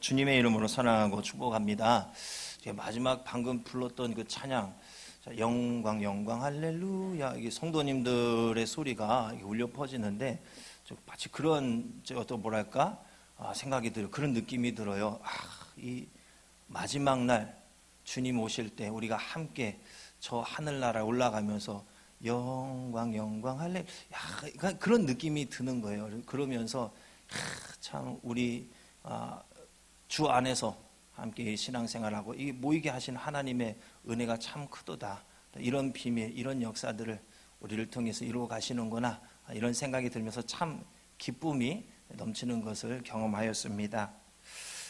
주님의 이름으로 사랑하고 축복합니다. 마지막 방금 불렀던 그 찬양, 영광 영광 할렐루야, 이게 성도님들의 소리가 울려 퍼지는데 마치 그런 어떤 뭐랄까 생각이 들어요. 그런 느낌이 들어요. 이 마지막 날 주님 오실 때 우리가 함께 저 하늘나라에 올라가면서 영광 영광 할렐루야, 그런 느낌이 드는 거예요. 그러면서 참 우리 주 안에서 함께 신앙생활하고 이 모이게 하신 하나님의 은혜가 참 크도다, 이런 비밀, 이런 역사들을 우리를 통해서 이루어 가시는구나, 이런 생각이 들면서 참 기쁨이 넘치는 것을 경험하였습니다.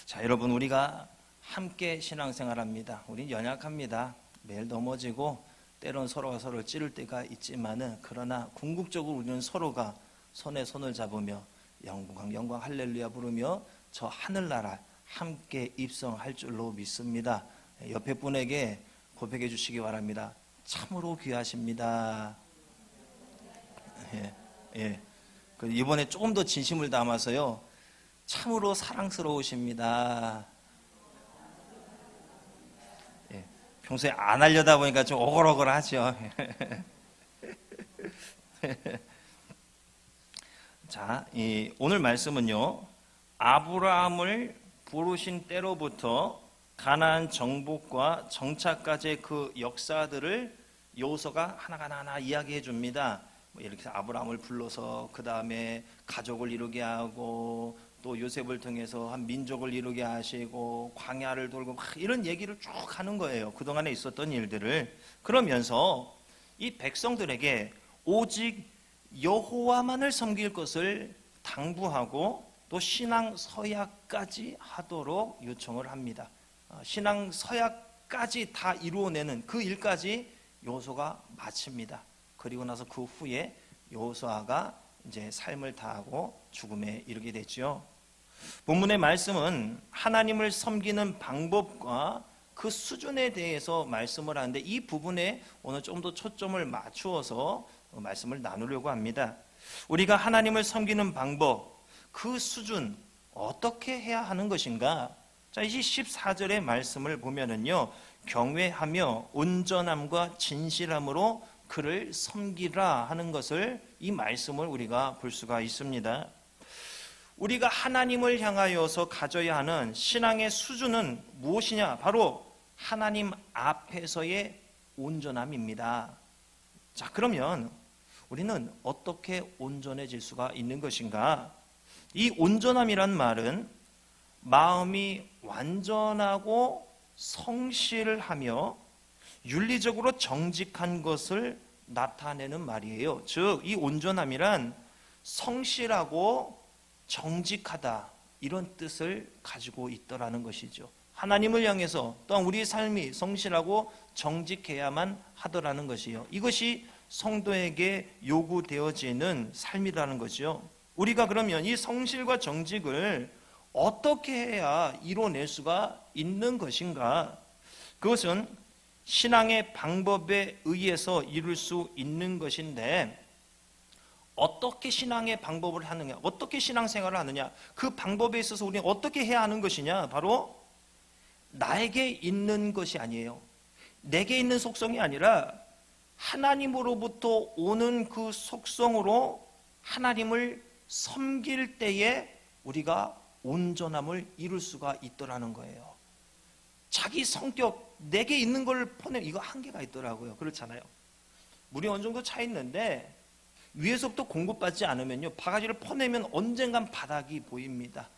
자, 여러분, 우리가 함께 신앙생활합니다. 우린 연약합니다. 매일 넘어지고 때론 서로가 서로를 찌를 때가 있지만은, 그러나 궁극적으로 우리는 서로가 손에 손을 잡으며 영광 영광 할렐루야 부르며 저 하늘나라 함께 입성할 줄로 믿습니다. 옆에 분에게 고백해 주시기 바랍니다. 참으로 귀하십니다. 이번에 조금 더 진심을 담아서요, 참으로 사랑스러우십니다. 평소에 안 하려다 보니까 좀 오글오글하죠. 자, 오늘 말씀은요, 아브라함을 부르신 때로부터 가나안 정복과 정착까지의 그 역사들을 여호수아가 하나하나 이야기해 줍니다. 이렇게 아브라함을 불러서 그 다음에 가족을 이루게 하고, 또 요셉을 통해서 한 민족을 이루게 하시고, 광야를 돌고 이런 얘기를 쭉 하는 거예요. 그동안에 있었던 일들을. 그러면서 이 백성들에게 오직 여호와만을 섬길 것을 당부하고 또 신앙 서약까지 하도록 요청을 합니다. 신앙 서약까지 다 이루어내는 그 일까지 여호수아가 마칩니다. 그리고 나서 그 후에 여호수아가 이제 삶을 다하고 죽음에 이르게 되죠. 본문의 말씀은 하나님을 섬기는 방법과 그 수준에 대해서 말씀을 하는데, 이 부분에 오늘 좀 더 초점을 맞추어서 말씀을 나누려고 합니다. 우리가 하나님을 섬기는 방법, 그 수준, 어떻게 해야 하는 것인가? 자, 이 14절의 말씀을 보면은요, 경외하며 온전함과 진실함으로 그를 섬기라 하는 것을, 이 말씀을 우리가 볼 수가 있습니다. 우리가 하나님을 향하여서 가져야 하는 신앙의 수준은 무엇이냐? 바로 하나님 앞에서의 온전함입니다. 자, 그러면 우리는 어떻게 온전해질 수가 있는 것인가? 이 온전함이란 말은 마음이 완전하고 성실하며 윤리적으로 정직한 것을 나타내는 말이에요. 즉, 이 온전함이란 성실하고 정직하다, 이런 뜻을 가지고 있더라는 것이죠. 하나님을 향해서 또한 우리의 삶이 성실하고 정직해야만 하더라는 것이요, 이것이 성도에게 요구되어지는 삶이라는 거죠. 우리가 그러면 이 성실과 정직을 어떻게 해야 이뤄낼 수가 있는 것인가? 그것은 신앙의 방법에 의해서 이룰 수 있는 것인데, 어떻게 신앙의 방법을 하느냐, 어떻게 신앙생활을 하느냐, 그 방법에 있어서 우리는 어떻게 해야 하는 것이냐? 바로 나에게 있는 것이 아니에요. 내게 있는 속성이 아니라 하나님으로부터 오는 그 속성으로 하나님을 섬길 때에 우리가 온전함을 이룰 수가 있더라는 거예요. 자기 성격, 내게 있는 걸 퍼내면 이거 한계가 있더라고요. 그렇잖아요. 물이 어느 정도 차 있는데 위에서부터 공급받지 않으면요, 바가지를 퍼내면 언젠간 바닥이 보입니다.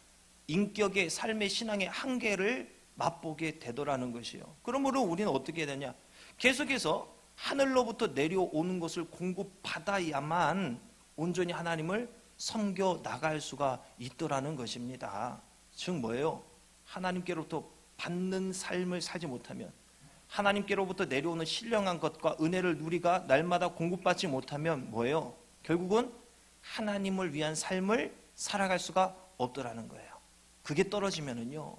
인격의, 삶의, 신앙의 한계를 맛보게 되더라는 것이요. 그러므로 우리는 어떻게 해야 되냐? 계속해서 하늘로부터 내려오는 것을 공급받아야만 온전히 하나님을 섬겨 나갈 수가 있더라는 것입니다. 즉 뭐예요? 하나님께로부터 받는 삶을 살지 못하면, 하나님께로부터 내려오는 신령한 것과 은혜를 우리가 날마다 공급받지 못하면 뭐예요? 결국은 하나님을 위한 삶을 살아갈 수가 없더라는 거예요. 그게 떨어지면은요,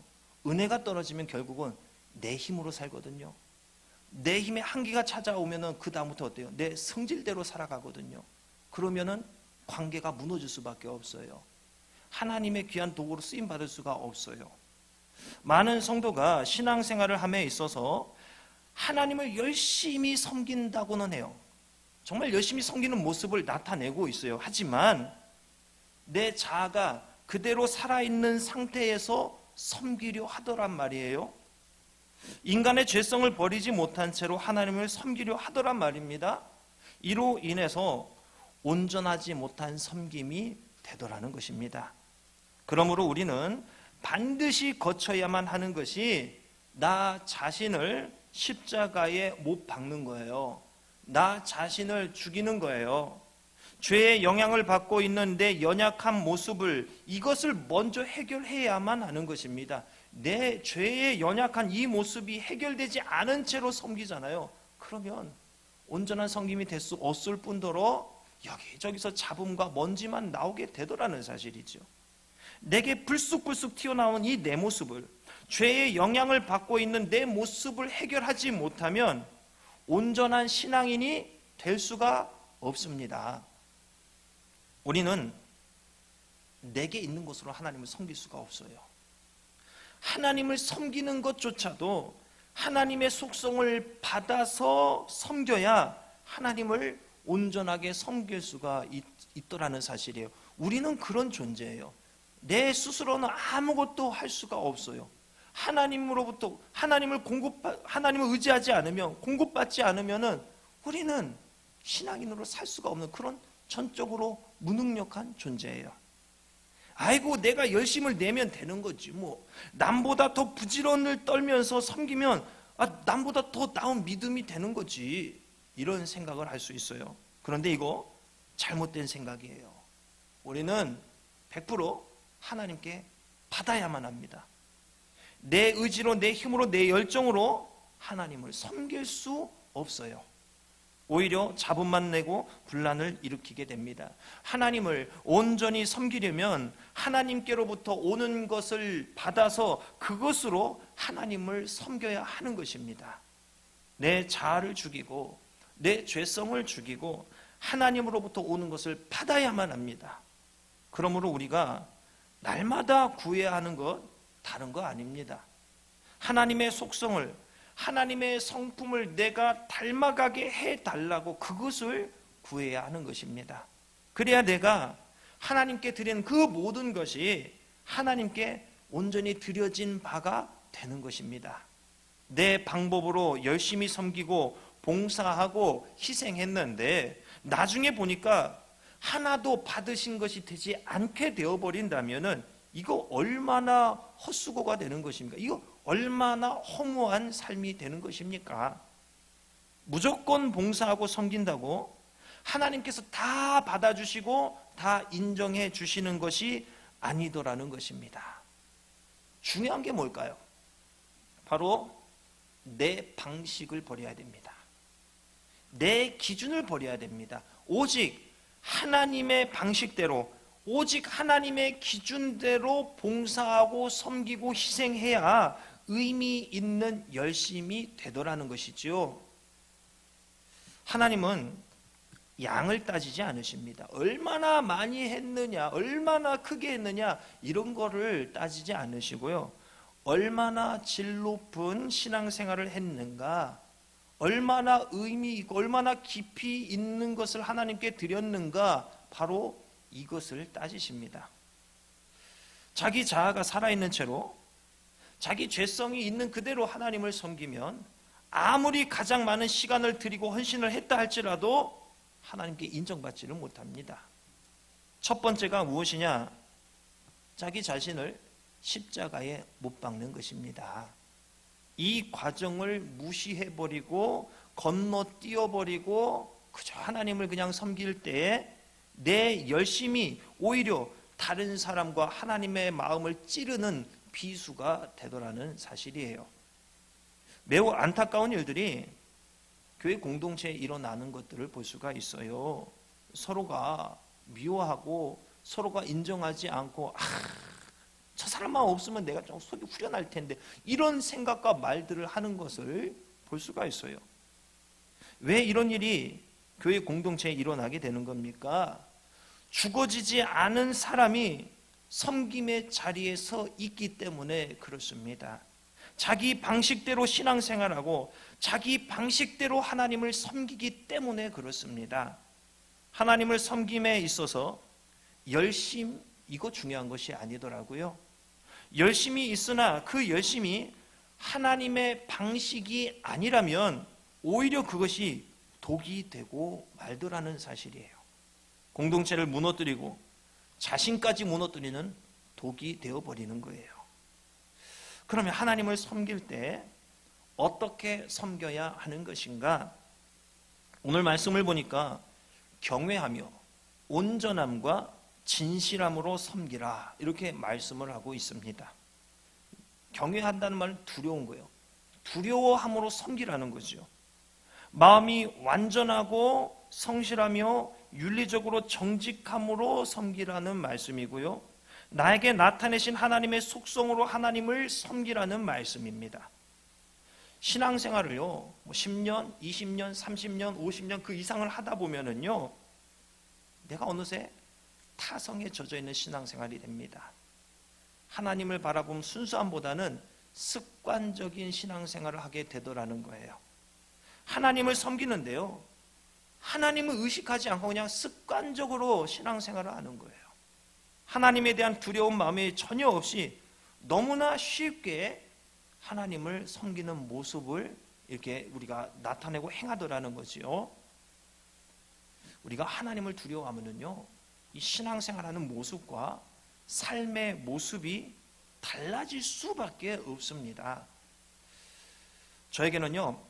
은혜가 떨어지면 결국은 내 힘으로 살거든요. 내 힘의 한계가 찾아오면은 그 다음부터 어때요? 내 성질대로 살아가거든요. 그러면은 관계가 무너질 수밖에 없어요. 하나님의 귀한 도구로 쓰임 받을 수가 없어요. 많은 성도가 신앙생활을 함에 있어서 하나님을 열심히 섬긴다고는 해요. 정말 열심히 섬기는 모습을 나타내고 있어요. 하지만 내 자아가 그대로 살아있는 상태에서 섬기려 하더란 말이에요. 인간의 죄성을 버리지 못한 채로 하나님을 섬기려 하더란 말입니다. 이로 인해서 온전하지 못한 섬김이 되더라는 것입니다. 그러므로 우리는 반드시 거쳐야만 하는 것이 나 자신을 십자가에 못 박는 거예요. 나 자신을 죽이는 거예요. 죄의 영향을 받고 있는 내 연약한 모습을, 이것을 먼저 해결해야만 하는 것입니다. 내 죄의 연약한 이 모습이 해결되지 않은 채로 섬기잖아요. 그러면 온전한 섬김이 될 수 없을 뿐더러 여기저기서 잡음과 먼지만 나오게 되더라는 사실이죠. 내게 불쑥불쑥 튀어나온 이 내 모습을, 죄의 영향을 받고 있는 내 모습을 해결하지 못하면 온전한 신앙인이 될 수가 없습니다. 우리는 내게 있는 것으로 하나님을 섬길 수가 없어요. 하나님을 섬기는 것조차도 하나님의 속성을 받아서 섬겨야 하나님을 온전하게 섬길 수가 있더라는 사실이에요. 우리는 그런 존재예요. 내 스스로는 아무것도 할 수가 없어요. 하나님으로부터 하나님을 의지하지 않으면, 공급받지 않으면은 우리는 신앙인으로 살 수가 없는 그런 전적으로 무능력한 존재예요. 아이고, 내가 열심을 내면 되는 거지 뭐. 남보다 더 부지런을 떨면서 섬기면 남보다 더 나은 믿음이 되는 거지, 이런 생각을 할 수 있어요. 그런데 이거 잘못된 생각이에요. 우리는 100% 하나님께 받아야만 합니다. 내 의지로, 내 힘으로, 내 열정으로 하나님을 섬길 수 없어요. 오히려 잡음만 내고 분란을 일으키게 됩니다. 하나님을 온전히 섬기려면 하나님께로부터 오는 것을 받아서 그것으로 하나님을 섬겨야 하는 것입니다. 내 자아를 죽이고 내 죄성을 죽이고 하나님으로부터 오는 것을 받아야만 합니다. 그러므로 우리가 날마다 구해야 하는 것 다른 거 아닙니다. 하나님의 속성을, 하나님의 성품을 내가 닮아가게 해달라고 그것을 구해야 하는 것입니다. 그래야 내가 하나님께 드리는 그 모든 것이 하나님께 온전히 드려진 바가 되는 것입니다. 내 방법으로 열심히 섬기고 봉사하고 희생했는데 나중에 보니까 하나도 받으신 것이 되지 않게 되어버린다면은 이거 얼마나 헛수고가 되는 것입니까? 이거 얼마나 허무한 삶이 되는 것입니까? 무조건 봉사하고 섬긴다고 하나님께서 다 받아주시고 다 인정해 주시는 것이 아니더라는 것입니다. 중요한 게 뭘까요? 바로 내 방식을 버려야 됩니다. 내 기준을 버려야 됩니다. 오직 하나님의 방식대로, 오직 하나님의 기준대로 봉사하고 섬기고 희생해야 의미 있는 열심이 되더라는 것이지요. 하나님은 양을 따지지 않으십니다. 얼마나 많이 했느냐, 얼마나 크게 했느냐, 이런 거를 따지지 않으시고요. 얼마나 질 높은 신앙생활을 했는가, 얼마나 의미 있고 얼마나 깊이 있는 것을 하나님께 드렸는가, 바로 이것을 따지십니다. 자기 자아가 살아있는 채로 자기 죄성이 있는 그대로 하나님을 섬기면 아무리 가장 많은 시간을 들이고 헌신을 했다 할지라도 하나님께 인정받지를 못합니다. 첫 번째가 무엇이냐? 자기 자신을 십자가에 못 박는 것입니다. 이 과정을 무시해버리고 건너뛰어버리고 그저 하나님을 그냥 섬길 때에 내 열심이 오히려 다른 사람과 하나님의 마음을 찌르는 비수가 되더라는 사실이에요. 매우 안타까운 일들이 교회 공동체에 일어나는 것들을 볼 수가 있어요. 서로가 미워하고 서로가 인정하지 않고 저 사람만 없으면 내가 좀 속이 후련할 텐데, 이런 생각과 말들을 하는 것을 볼 수가 있어요. 왜 이런 일이 교회 공동체에 일어나게 되는 겁니까? 죽어지지 않은 사람이 섬김의 자리에 서 있기 때문에 그렇습니다. 자기 방식대로 신앙생활하고 자기 방식대로 하나님을 섬기기 때문에 그렇습니다. 하나님을 섬김에 있어서 열심, 이거 중요한 것이 아니더라고요. 열심이 있으나 그 열심이 하나님의 방식이 아니라면 오히려 그것이 독이 되고 말더라는 사실이에요. 공동체를 무너뜨리고 자신까지 무너뜨리는 독이 되어버리는 거예요. 그러면 하나님을 섬길 때 어떻게 섬겨야 하는 것인가? 오늘 말씀을 보니까 경외하며 온전함과 진실함으로 섬기라, 이렇게 말씀을 하고 있습니다. 경외한다는 말은 두려운 거예요. 두려워함으로 섬기라는 거죠. 마음이 완전하고 성실하며 윤리적으로 정직함으로 섬기라는 말씀이고요, 나에게 나타내신 하나님의 속성으로 하나님을 섬기라는 말씀입니다. 신앙생활을요 10년, 20년, 30년, 50년 그 이상을 하다 보면은요 내가 어느새 타성에 젖어 있는 신앙생활이 됩니다. 하나님을 바라보면 순수함보다는 습관적인 신앙생활을 하게 되더라는 거예요. 하나님을 섬기는데요, 하나님을 의식하지 않고 그냥 습관적으로 신앙생활을 하는 거예요. 하나님에 대한 두려운 마음이 전혀 없이 너무나 쉽게 하나님을 섬기는 모습을 이렇게 우리가 나타내고 행하더라는 거지요. 우리가 하나님을 두려워하면은요, 이 신앙생활하는 모습과 삶의 모습이 달라질 수밖에 없습니다. 저에게는요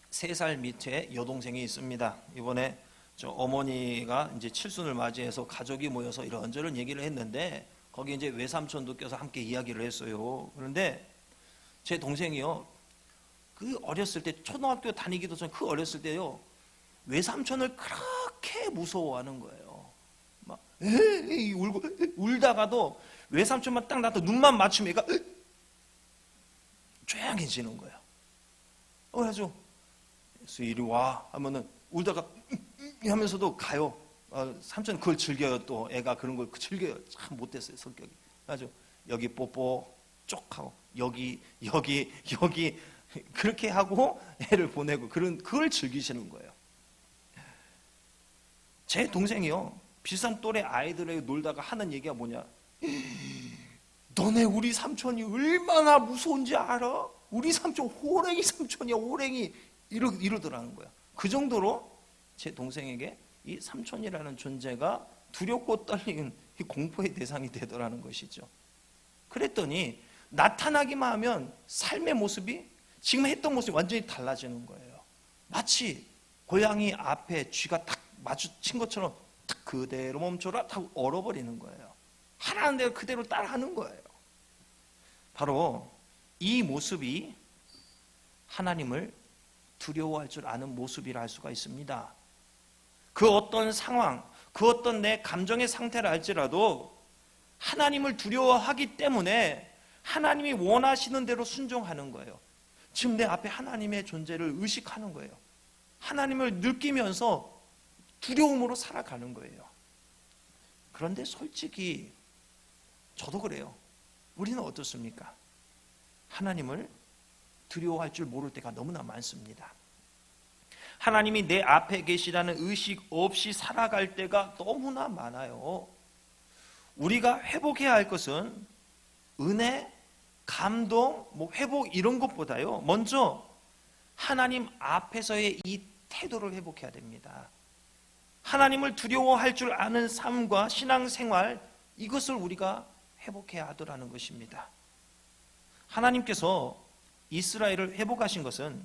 3살 밑에 여동생이 있습니다. 이번에 저 어머니가 이제 칠순을 맞이해서 가족이 모여서 이런저런 얘기를 했는데 거기 이제 외삼촌도 껴서 함께 이야기를 했어요. 그런데 제 동생이요, 그 어렸을 때 초등학교 다니기도 전 그 어렸을 때요 외삼촌을 그렇게 무서워하는 거예요. 막 에이 울고 울다가도 외삼촌만 딱 나한테 눈만 맞추면 얘가 조용해지는 거예요. 그래가지고 이리 와 하면은 울다가 하면서도 가요. 삼촌 그걸 즐겨요. 또 애가 그런 걸 즐겨요. 참 못됐어요 성격이. 그래가지고 여기 뽀뽀 쪽 하고 여기 그렇게 하고 애를 보내고 그걸 즐기시는 거예요. 제 동생이요 비슷한 또래 아이들에게 놀다가 하는 얘기가 뭐냐, 너네 우리 삼촌이 얼마나 무서운지 알아? 우리 삼촌 호랭이 삼촌이야, 호랭이. 이러더라는 거야. 그 정도로 제 동생에게 이 삼촌이라는 존재가 두렵고 떨리는 이 공포의 대상이 되더라는 것이죠. 그랬더니 나타나기만 하면 삶의 모습이 지금 했던 모습이 완전히 달라지는 거예요. 마치 고양이 앞에 쥐가 딱 마주친 것처럼 딱 그대로 멈춰라 딱 얼어버리는 거예요. 하라는 대로 그대로 따라하는 거예요. 바로 이 모습이 하나님을 두려워할 줄 아는 모습이라 할 수가 있습니다. 그 어떤 상황, 그 어떤 내 감정의 상태를 알지라도 하나님을 두려워하기 때문에 하나님이 원하시는 대로 순종하는 거예요. 지금 내 앞에 하나님의 존재를 의식하는 거예요. 하나님을 느끼면서 두려움으로 살아가는 거예요. 그런데 솔직히 저도 그래요. 우리는 어떻습니까? 하나님을 두려워할 줄 모를 때가 너무나 많습니다. 하나님이 내 앞에 계시다는 의식 없이 살아갈 때가 너무나 많아요. 우리가 회복해야 할 것은 은혜, 감동, 회복 이런 것보다요 먼저 하나님 앞에서의 이 태도를 회복해야 됩니다. 하나님을 두려워할 줄 아는 삶과 신앙생활, 이것을 우리가 회복해야 하더라는 것입니다. 하나님께서 이스라엘을 회복하신 것은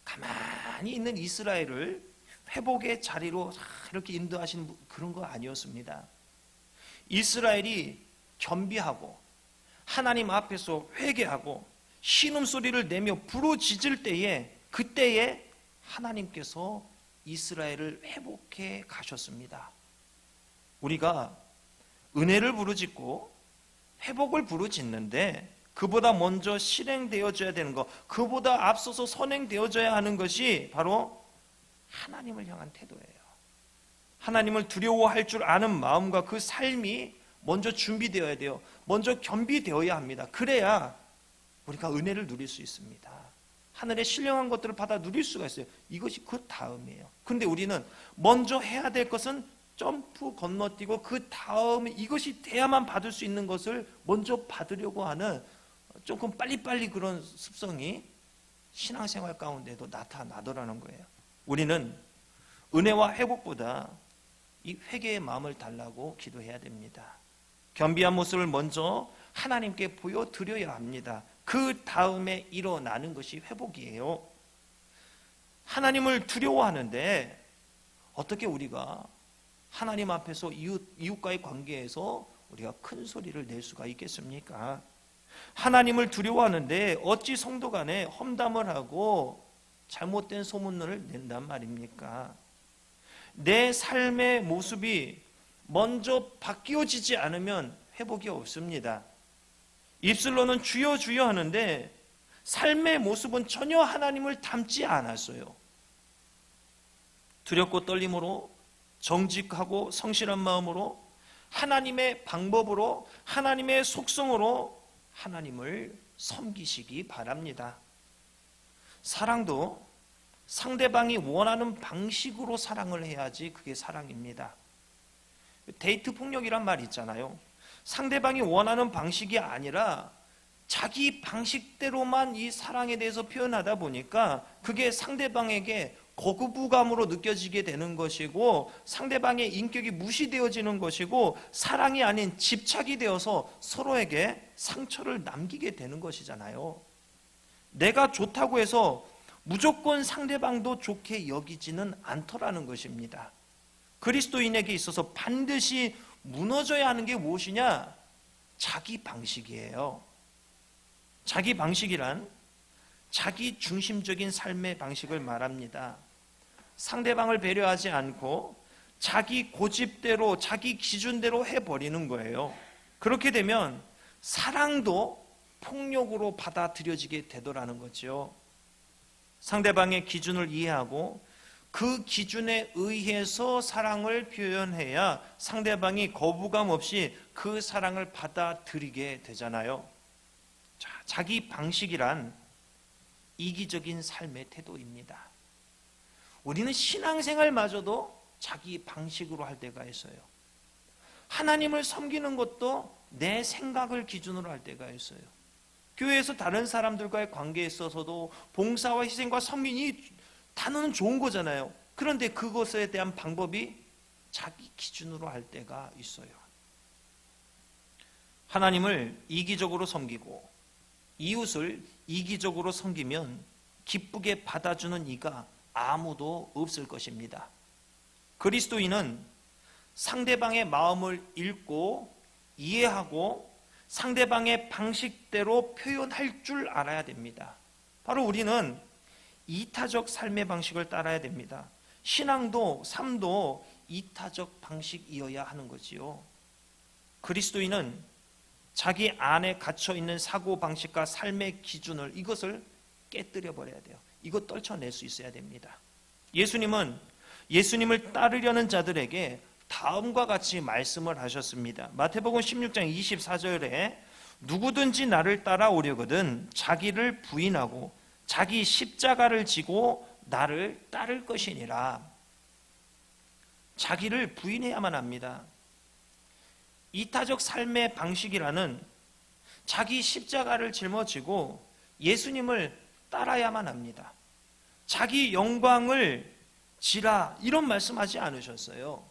가만히 있는 이스라엘을 회복의 자리로 이렇게 인도하시는 그런 거 아니었습니다. 이스라엘이 겸비하고 하나님 앞에서 회개하고 신음소리를 내며 부르짖을 때에, 그때에 하나님께서 이스라엘을 회복해 가셨습니다. 우리가 은혜를 부르짖고 회복을 부르짖는데 그보다 먼저 실행되어져야 되는 것, 그보다 앞서서 선행되어져야 하는 것이 바로 하나님을 향한 태도예요. 하나님을 두려워할 줄 아는 마음과 그 삶이 먼저 준비되어야 돼요. 먼저 겸비되어야 합니다. 그래야 우리가 은혜를 누릴 수 있습니다. 하늘의 신령한 것들을 받아 누릴 수가 있어요. 이것이 그 다음이에요. 근데 우리는 먼저 해야 될 것은 점프 건너뛰고 그 다음에 이것이 돼야만 받을 수 있는 것을 먼저 받으려고 하는 조금 빨리빨리 그런 습성이 신앙생활 가운데도 나타나더라는 거예요. 우리는 은혜와 회복보다 이 회개의 마음을 달라고 기도해야 됩니다. 겸비한 모습을 먼저 하나님께 보여드려야 합니다. 그 다음에 일어나는 것이 회복이에요. 하나님을 두려워하는데 어떻게 우리가 하나님 앞에서 이웃과의 관계에서 우리가 큰 소리를 낼 수가 있겠습니까? 하나님을 두려워하는데 어찌 성도 간에 험담을 하고 잘못된 소문을 낸단 말입니까? 내 삶의 모습이 먼저 바뀌어지지 않으면 회복이 없습니다. 입술로는 주여 주여 하는데 삶의 모습은 전혀 하나님을 닮지 않았어요. 두렵고 떨림으로 정직하고 성실한 마음으로 하나님의 방법으로 하나님의 속성으로 하나님을 섬기시기 바랍니다. 사랑도 상대방이 원하는 방식으로 사랑을 해야지 그게 사랑입니다. 데이트 폭력이란 말 있잖아요. 상대방이 원하는 방식이 아니라 자기 방식대로만 이 사랑에 대해서 표현하다 보니까 그게 상대방에게 거부감으로 느껴지게 되는 것이고 상대방의 인격이 무시되어지는 것이고 사랑이 아닌 집착이 되어서 서로에게 상처를 남기게 되는 것이잖아요. 내가 좋다고 해서 무조건 상대방도 좋게 여기지는 않더라는 것입니다. 그리스도인에게 있어서 반드시 무너져야 하는 게 무엇이냐? 자기 방식이에요. 자기 방식이란 자기 중심적인 삶의 방식을 말합니다. 상대방을 배려하지 않고 자기 고집대로 자기 기준대로 해버리는 거예요. 그렇게 되면 사랑도 폭력으로 받아들여지게 되더라는 거죠. 상대방의 기준을 이해하고 그 기준에 의해서 사랑을 표현해야 상대방이 거부감 없이 그 사랑을 받아들이게 되잖아요. 자, 자기 방식이란 이기적인 삶의 태도입니다. 우리는 신앙생활마저도 자기 방식으로 할 때가 있어요. 하나님을 섬기는 것도 내 생각을 기준으로 할 때가 있어요. 교회에서 다른 사람들과의 관계에 있어서도 봉사와 희생과 섬김이 단어는 좋은 거잖아요. 그런데 그것에 대한 방법이 자기 기준으로 할 때가 있어요. 하나님을 이기적으로 섬기고 이웃을 이기적으로 섬기면 기쁘게 받아주는 이가 아무도 없을 것입니다. 그리스도인은 상대방의 마음을 읽고 이해하고 상대방의 방식대로 표현할 줄 알아야 됩니다. 바로 우리는 이타적 삶의 방식을 따라야 됩니다. 신앙도 삶도 이타적 방식이어야 하는 거지요. 그리스도인은 자기 안에 갇혀있는 사고방식과 삶의 기준을 이것을 깨뜨려 버려야 돼요. 이거 떨쳐낼 수 있어야 됩니다. 예수님은 예수님을 따르려는 자들에게 다음과 같이 말씀을 하셨습니다. 마태복음 16장 24절에 누구든지 나를 따라오려거든 자기를 부인하고 자기 십자가를 지고 나를 따를 것이니라. 자기를 부인해야만 합니다. 이타적 삶의 방식이라는 자기 십자가를 짊어지고 예수님을 따라야만 합니다. 자기 영광을 지라 이런 말씀하지 않으셨어요.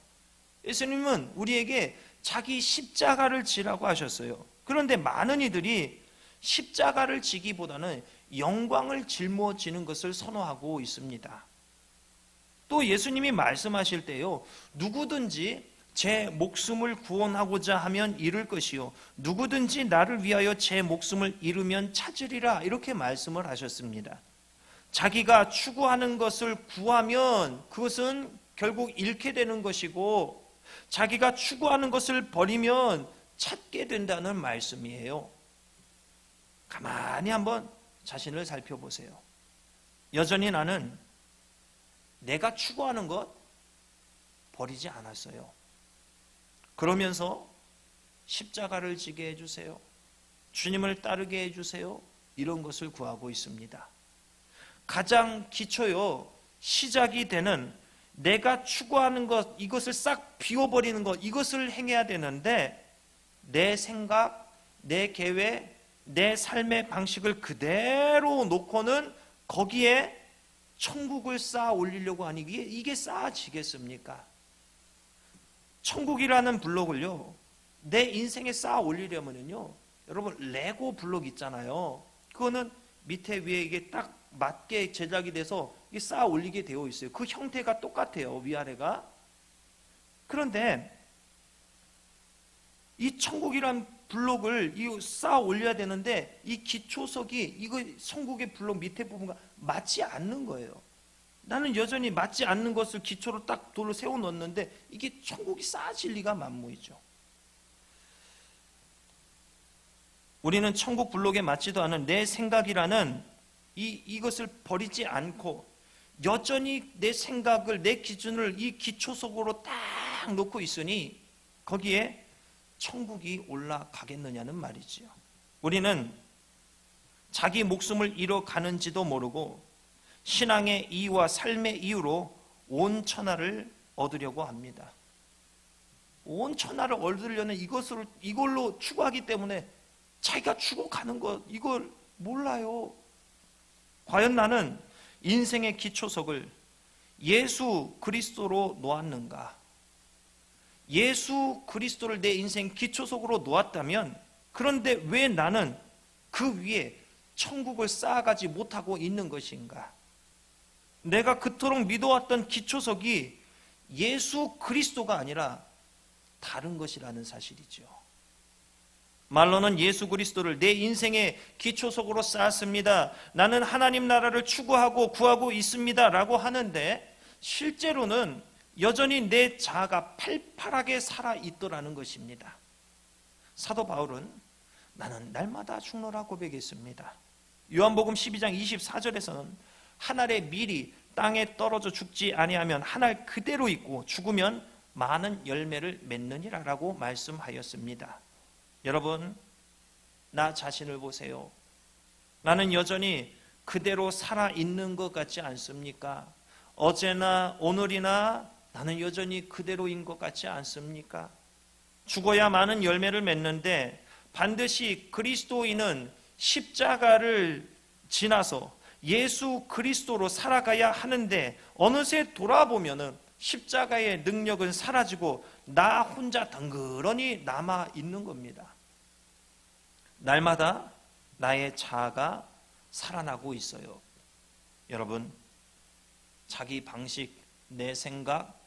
예수님은 우리에게 자기 십자가를 지라고 하셨어요. 그런데 많은 이들이 십자가를 지기보다는 영광을 짊어지는 것을 선호하고 있습니다. 또 예수님이 말씀하실 때요, 누구든지 제 목숨을 구원하고자 하면 잃을 것이요 누구든지 나를 위하여 제 목숨을 잃으면 찾으리라 이렇게 말씀을 하셨습니다. 자기가 추구하는 것을 구하면 그것은 결국 잃게 되는 것이고 자기가 추구하는 것을 버리면 찾게 된다는 말씀이에요. 가만히 한번 자신을 살펴보세요. 여전히 나는 내가 추구하는 것 버리지 않았어요. 그러면서 십자가를 지게 해주세요. 주님을 따르게 해주세요. 이런 것을 구하고 있습니다. 가장 기초요, 시작이 되는 내가 추구하는 것, 이것을 싹 비워버리는 것, 이것을 행해야 되는데 내 생각, 내 계획, 내 삶의 방식을 그대로 놓고는 거기에 천국을 쌓아 올리려고 하니 이게 쌓아지겠습니까? 천국이라는 블록을요, 내 인생에 쌓아 올리려면요, 여러분 레고 블록 있잖아요. 그거는 밑에 위에 이게 딱 맞게 제작이 돼서 이게 쌓아 올리게 되어 있어요. 그 형태가 똑같아요, 위아래가. 그런데 이 천국이란 블록을 쌓아 올려야 되는데 이 기초석이 이거 천국의 블록 밑에 부분과 맞지 않는 거예요. 나는 여전히 맞지 않는 것을 기초로 딱 돌을 세워 놓는데 이게 천국이 쌓아질 리가 만무이죠. 우리는 천국 블록에 맞지도 않은 내 생각이라는 이것을 버리지 않고 여전히 내 생각을, 내 기준을 이 기초석으로 딱 놓고 있으니 거기에 천국이 올라가겠느냐는 말이지요. 우리는 자기 목숨을 잃어가는지도 모르고 신앙의 이유와 삶의 이유로 온 천하를 얻으려고 합니다. 온 천하를 얻으려는 이걸로 추구하기 때문에 자기가 죽어가는 것, 이걸 몰라요. 과연 나는 인생의 기초석을 예수 그리스도로 놓았는가? 예수 그리스도를 내 인생 기초석으로 놓았다면, 그런데 왜 나는 그 위에 천국을 쌓아가지 못하고 있는 것인가? 내가 그토록 믿어왔던 기초석이 예수 그리스도가 아니라 다른 것이라는 사실이죠. 말로는 예수 그리스도를 내 인생의 기초석으로 쌓았습니다. 나는 하나님 나라를 추구하고 구하고 있습니다 라고 하는데 실제로는 여전히 내 자아가 팔팔하게 살아있더라는 것입니다. 사도 바울은 나는 날마다 죽노라 고백했습니다. 요한복음 12장 24절에서는 한 알의 밀이 땅에 떨어져 죽지 아니하면 한 알 그대로 있고 죽으면 많은 열매를 맺느니라 라고 말씀하였습니다. 여러분, 나 자신을 보세요. 나는 여전히 그대로 살아있는 것 같지 않습니까? 어제나 오늘이나 나는 여전히 그대로인 것 같지 않습니까? 죽어야 많은 열매를 맺는데 반드시 그리스도인은 십자가를 지나서 예수 그리스도로 살아가야 하는데 어느새 돌아보면은 십자가의 능력은 사라지고 나 혼자 덩그러니 남아 있는 겁니다. 날마다 나의 자아가 살아나고 있어요. 여러분, 자기 방식, 내 생각,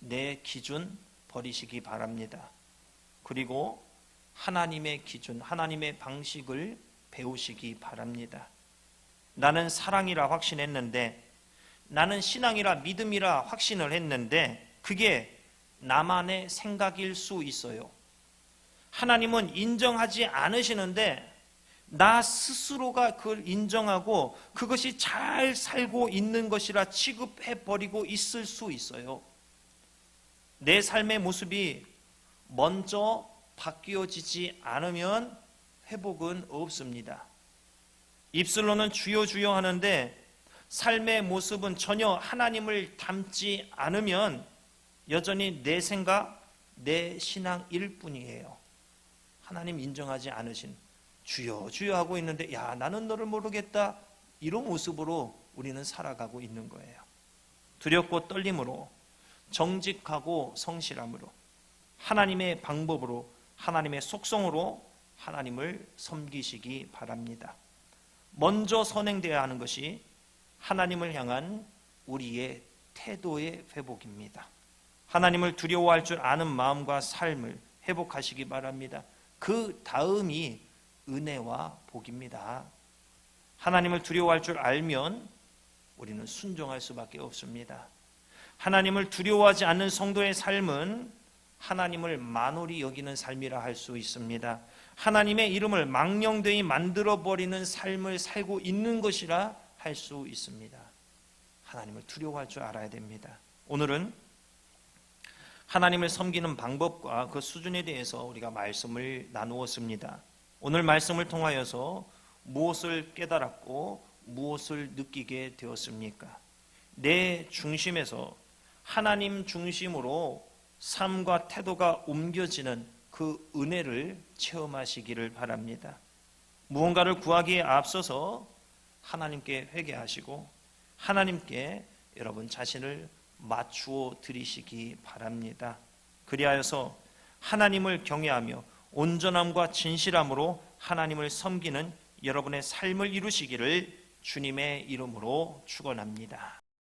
내 기준 버리시기 바랍니다. 그리고 하나님의 기준, 하나님의 방식을 배우시기 바랍니다. 나는 사랑이라 확신했는데, 나는 신앙이라 믿음이라 확신을 했는데 그게 나만의 생각일 수 있어요. 하나님은 인정하지 않으시는데 나 스스로가 그걸 인정하고 그것이 잘 살고 있는 것이라 취급해버리고 있을 수 있어요. 내 삶의 모습이 먼저 바뀌어지지 않으면 회복은 없습니다. 입술로는 주여 주여 하는데 삶의 모습은 전혀 하나님을 닮지 않으면 여전히 내 생각, 내 신앙일 뿐이에요. 하나님 인정하지 않으신 주여 주여 하고 있는데 야 나는 너를 모르겠다, 이런 모습으로 우리는 살아가고 있는 거예요. 두렵고 떨림으로, 정직하고 성실함으로, 하나님의 방법으로, 하나님의 속성으로 하나님을 섬기시기 바랍니다. 먼저 선행되어야 하는 것이 하나님을 향한 우리의 태도의 회복입니다. 하나님을 두려워할 줄 아는 마음과 삶을 회복하시기 바랍니다. 그 다음이 은혜와 복입니다. 하나님을 두려워할 줄 알면 우리는 순종할 수밖에 없습니다. 하나님을 두려워하지 않는 성도의 삶은 하나님을 만홀히 여기는 삶이라 할 수 있습니다. 하나님의 이름을 망령되이 만들어버리는 삶을 살고 있는 것이라 할 수 있습니다. 하나님을 두려워할 줄 알아야 됩니다. 오늘은 하나님을 섬기는 방법과 그 수준에 대해서 우리가 말씀을 나누었습니다. 오늘 말씀을 통하여서 무엇을 깨달았고 무엇을 느끼게 되었습니까? 내 중심에서 하나님 중심으로 삶과 태도가 옮겨지는 그 은혜를 체험하시기를 바랍니다. 무언가를 구하기에 앞서서 하나님께 회개하시고 하나님께 여러분 자신을 맞추어 드리시기 바랍니다. 그리하여서 하나님을 경외하며 온전함과 진실함으로 하나님을 섬기는 여러분의 삶을 이루시기를 주님의 이름으로 축원합니다.